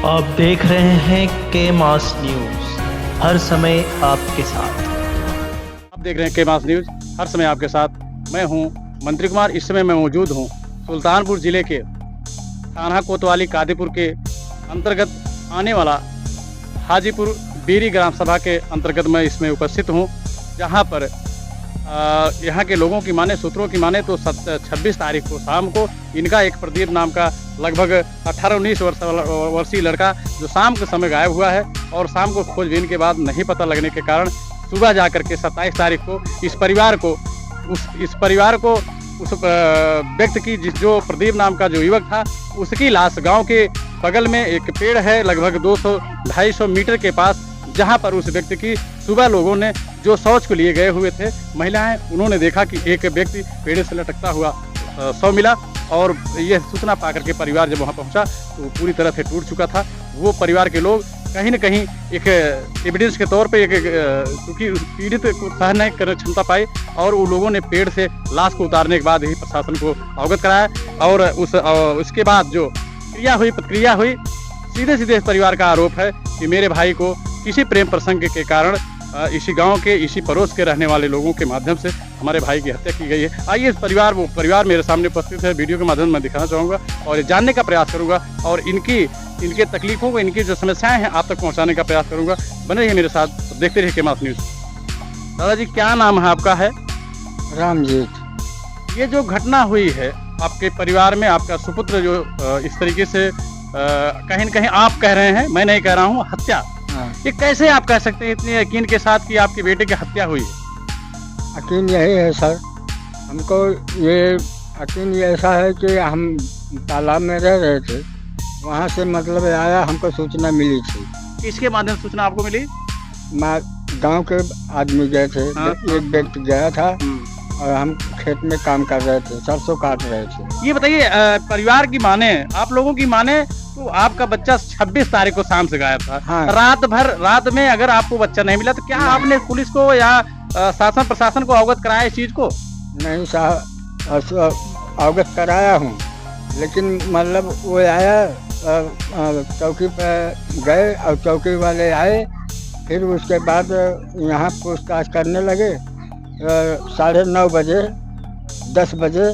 आप देख रहे हैं के मास न्यूज, हर समय आपके साथ। आप देख रहे हैं के मास न्यूज, हर समय आपके साथ। मैं हूं मंत्री कुमार। इस समय मैं मौजूद हूं सुल्तानपुर जिले के थाना कोतवाली कादीपुर के अंतर्गत आने वाला हाजीपुर बीरी ग्राम सभा के अंतर्गत मैं इसमें उपस्थित हूं, जहां पर यहाँ के लोगों की माने, सूत्रों की माने तो 26 तारीख को शाम को इनका एक प्रदीप नाम का लगभग 18-19 वर्षीय लड़का जो शाम के समय गायब हुआ है और शाम को खोजबीन के बाद नहीं पता लगने के कारण सुबह जाकर के 27 तारीख को इस परिवार को उस व्यक्ति की जो प्रदीप नाम का जो युवक था, उसकी लाश गांव के बगल में एक पेड़ है लगभग 200-250 मीटर के पास, जहां पर उस व्यक्ति की सुबह लोगों ने जो शौच को लिए गए हुए थे महिलाएं, उन्होंने देखा कि एक व्यक्ति पेड़ से लटकता हुआ शव मिला। और यह सूचना पाकर के परिवार जब वहां पहुंचा तो पूरी तरह से टूट चुका था। वो परिवार के लोग कहीं न कहीं एक एविडेंस के तौर पे क्योंकि पीड़ित को सहन नहीं करने क्षमता पाई और उन लोगों ने पेड़ से लाश को उतारने के बाद ही प्रशासन को अवगत कराया। और उसके बाद जो प्रतिक्रिया हुई, सीधे परिवार का आरोप है कि मेरे भाई को किसी प्रेम प्रसंग के कारण इसी गांव के, इसी पड़ोस के रहने वाले लोगों के माध्यम से हमारे भाई की हत्या की गई है। आइए वो परिवार मेरे सामने उपस्थित है, वीडियो के माध्यम से मैं दिखाना चाहूँगा और जानने का प्रयास करूँगा और इनके तकलीफों को, इनकी जो समस्याएं हैं आप तक पहुँचाने का प्रयास करूँगा। बने रहिए मेरे साथ, देखते रहिए के मास न्यूज़। दादाजी, क्या नाम है आपका? है रामजीत। ये जो घटना हुई है आपके परिवार में, आपका सुपुत्र जो इस तरीके से कहीं न कहीं आप कह रहे हैं, मैं नहीं कह रहा हूँ, हत्या, ये कैसे आप कह सकते हैं इतने यकीन के साथ कि आपके बेटे की हत्या हुई है? यकीन यही है सर, हमको ये यकीन ये ऐसा है कि हम तालाब में रह रहे थे, वहाँ से मतलब आया, हमको सूचना मिली थी। किसके माध्यम से सूचना आपको मिली? गांव के आदमी गए थे। एक व्यक्ति गया था और हम खेत में काम कर रहे थे, सरसों काट रहे थे। ये बताइए, परिवार की माने, आप लोगों की माने तो आपका बच्चा 26 तारीख को शाम से गायब था। हाँ। रात में अगर आपको बच्चा नहीं मिला तो क्या आपने पुलिस को या शासन प्रशासन को अवगत कराया इस चीज को? नहीं साहब, अवगत कराया हूँ, लेकिन मतलब वो आया, चौकी पर गए और चौकी वाले आए, फिर उसके बाद यहाँ पूछताछ करने लगे। 9:30 बजे 10 बजे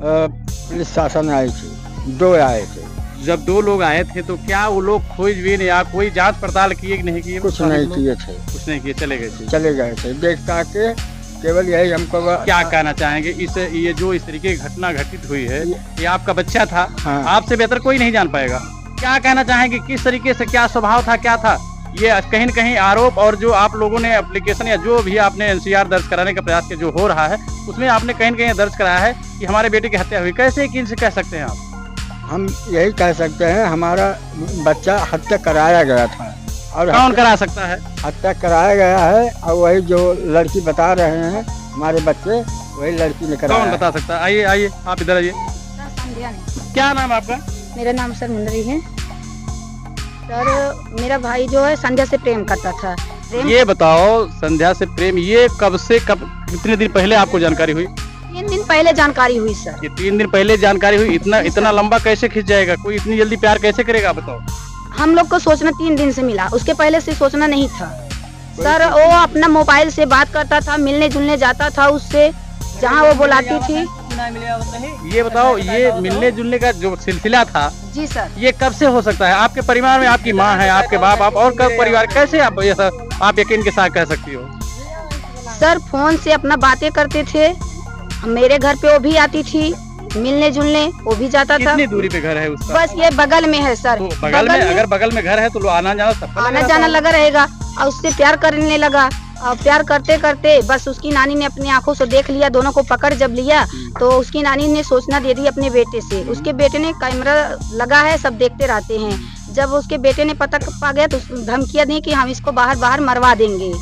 पुलिस शासन आई थी, 2 आए थे। जब 2 लोग आए थे तो क्या वो लोग खोजबीन या कोई जांच पड़ताल किए कि नहीं किए? कुछ नहीं किए थे। कुछ नहीं किए, चले गए थे देख के। केवल यही हमको क्या कहना चाहेंगे ये जो इस तरीके की घटना घटित हुई है, ये आपका बच्चा था। हाँ। आपसे बेहतर कोई नहीं जान पाएगा। क्या कहना चाहेंगे, किस तरीके से, क्या स्वभाव था, क्या था? ये कहीं न कहीं आरोप और जो आप लोगों ने एप्लीकेशन या जो भी आपने एनसीआर दर्ज कराने का प्रयास किया जो हो रहा है, उसमें आपने कहीं न कहीं दर्ज कराया है कि हमारे बेटे की हत्या हुई। कैसे यकीन से कह सकते हैं आप? हम यही कह सकते हैं, हमारा बच्चा हत्या कराया गया था। और कौन करा सकता है? हत्या कराया गया है और वही जो लड़की बता रहे हैं हमारे बच्चे, वही लड़की ने कराया। कौन बता सकता है? आइए आप इधर आइए। क्या नाम है आपका? मेरा नाम सर मुंदरी है सर। मेरा भाई जो है संध्या से प्रेम करता था। ये बताओ, संध्या से प्रेम, ये कब कितने दिन पहले आपको जानकारी हुई? 3 दिन पहले जानकारी हुई सर। ये 3 दिन पहले जानकारी हुई? इतना लंबा कैसे खिंच जाएगा? कोई इतनी जल्दी प्यार कैसे करेगा, बताओ? हम लोग को सोचना 3 दिन से मिला, उसके पहले से सोचना नहीं था सर। वो अपना मोबाइल से बात करता था, मिलने जुलने जाता था उससे, जहाँ वो बुलाती थी। ये बताओ, ये मिलने जुलने का जो सिलसिला था जी सर, ये कब से हो सकता है? आपके परिवार में आपकी माँ है, आपके बाप, आप और कब परिवार, कैसे आप यकीन के साथ कह सकती हो? सर फोन से अपना बातें करते थे, मेरे घर पे वो भी आती थी, मिलने जुलने वो भी जाता था। कितनी दूरी पे घर है उसका? बस ये बगल में है सर। तो अगर बगल में घर है तो आना जाना लगा रहेगा और उससे प्यार करने लगा। और प्यार करते करते बस उसकी नानी ने अपनी आंखों से देख लिया, दोनों को पकड़ जब लिया तो उसकी नानी ने सूचना दे दी अपने बेटे से। उसके बेटे ने कैमरा लगा है, सब देखते रहते हैं। जब उसके बेटे ने पता पा गया तो धमकियां दी कि हम इसको बाहर मरवा देंगे।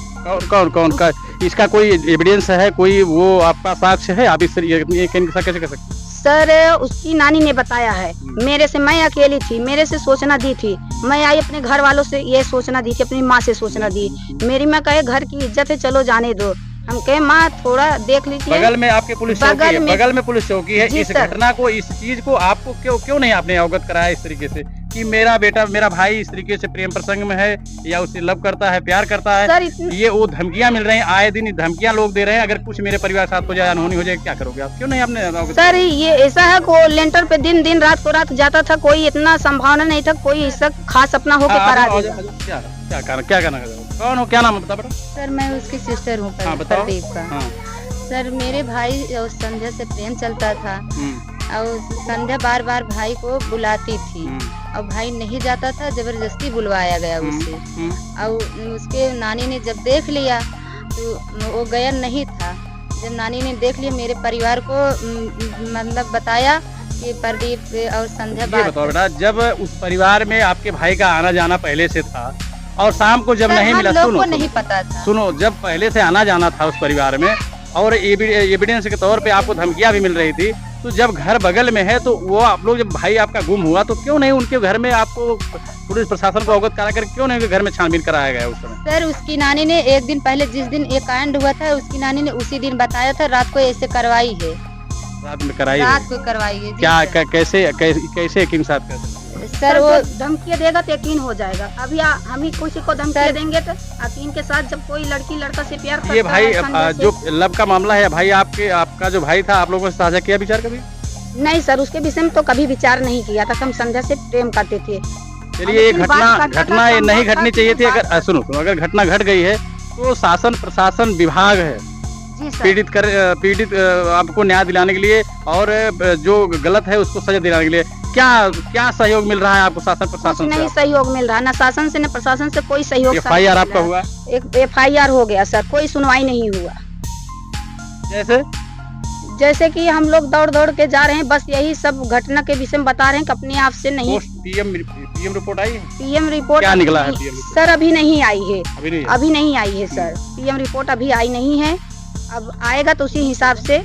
कौन का इसका कोई एविडेंस है? कोई वो आपका साक्ष्य है? आप इस कैसे कर सकते हैं? सर उसकी नानी ने बताया है, मेरे से, मैं अकेली थी, मेरे से सूचना दी थी। मैं आई अपने घर वालों से ये सूचना दी थी, अपनी माँ से सूचना दी। मेरी माँ कहे घर की इज्जत है, चलो जाने दो। हम कहे माँ थोड़ा देख लीजिए। बगल में आपके पुलिस चौकी है, बगल में पुलिस चौकी है। इस घटना को, इस चीज को आपको क्यों नहीं आपने अवगत कराया इस तरीके से कि मेरा बेटा मेरा भाई इस तरीके से प्रेम प्रसंग में है या उससे लव करता है, प्यार करता है, सर इतनी ये वो धमकियां मिल रही हैं, आए दिन धमकियां लोग दे रहे हैं, अगर कुछ मेरे परिवार के साथ हो जाए, अनहोनी हो जाए, क्या करोगे आप? क्यों नहीं आपने? सर ये ऐसा है को लेंटर पे दिन दिन रात को रात जाता था, कोई इतना संभावना नहीं था कोई इसका खास अपना होके करा देगा। क्या करना? कौन हो, क्या नाम है बता बेटा? सर मैं उसकी सिस्टर हूँ हाँ, बताओ। प्रदीप का। हाँ। सर मेरे भाई और संध्या से प्रेम चलता था और संध्या बार बार भाई को बुलाती थी और भाई नहीं जाता था, जबरदस्ती बुलवाया गया उसे। और उसके नानी ने जब देख लिया तो वो गया नहीं था। जब नानी ने देख लिया मेरे परिवार को मतलब बताया कि प्रदीप और संध्या ये बात बताओ बेटा, जब उस परिवार में आपके भाई का आना जाना पहले से था और शाम को जब सर, नहीं हम मिला, लोग सुनो को सुनो, नहीं पता था। सुनो, जब पहले से आना जाना था उस परिवार में और एविडेंस के तौर पे आपको धमकियां भी मिल रही थी, तो जब घर बगल में है तो वो आप लोग जब भाई आपका गुम हुआ तो क्यों नहीं उनके घर में आपको पुलिस प्रशासन को अवगत करा कर क्यों नहीं उनके घर में छानबीन कराया गया उस समय? सर उसकी नानी ने एक दिन पहले जिस दिन ये कांड हुआ था उसकी नानी ने उसी दिन बताया था, रात को ऐसे करवाई है। रात में कराई है? रात को करवाई है जी क्या सर। कैसे यकीन साथ कर सकते? सर वो धमकी देगा तो यकीन हो जाएगा। अभी हम ही किसी को धमकी देंगे तो यकीन के साथ जब कोई लड़की लड़का से प्यार करता ये भाई है, संजय से- जो लब का मामला है भाई आपका जो भाई था, आप लोगों से साझा किया विचार कभी? नहीं सर, उसके विषय में तो कभी विचार नहीं किया था। हम संध्या से प्रेम करते थे। चलिए, ये लेकिन बात करता घटना था, ये नहीं बात घटनी था, चाहिए थी। बात अगर सुनो, अगर घटना घट गई है तो शासन प्रशासन विभाग है जी सर। पीड़ित आपको न्याय दिलाने के लिए और जो गलत है उसको सजा दिलाने के लिए क्या सहयोग मिल रहा है आपको शासन कुछ प्रशासन नहीं से? सहयोग मिल रहा, न शासन से न प्रशासन से कोई सहयोग। FIR आपका हुआ? एक FIR हो गया सर, कोई सुनवाई नहीं हुआ। जैसे कि हम लोग दौड़ दौड़ के जा रहे हैं, बस यही सब घटना के विषय में बता रहे हैं कि अपने आप से नहीं। पीएम रिपोर्ट आई है? PM रिपोर्ट क्या निकला है? नहीं- PM रिपोर्ट? सर अभी नहीं आई है, अभी नहीं अभी नहीं आई है सर। PM रिपोर्ट अभी आई नहीं है, अब आएगा तो उसी हिसाब से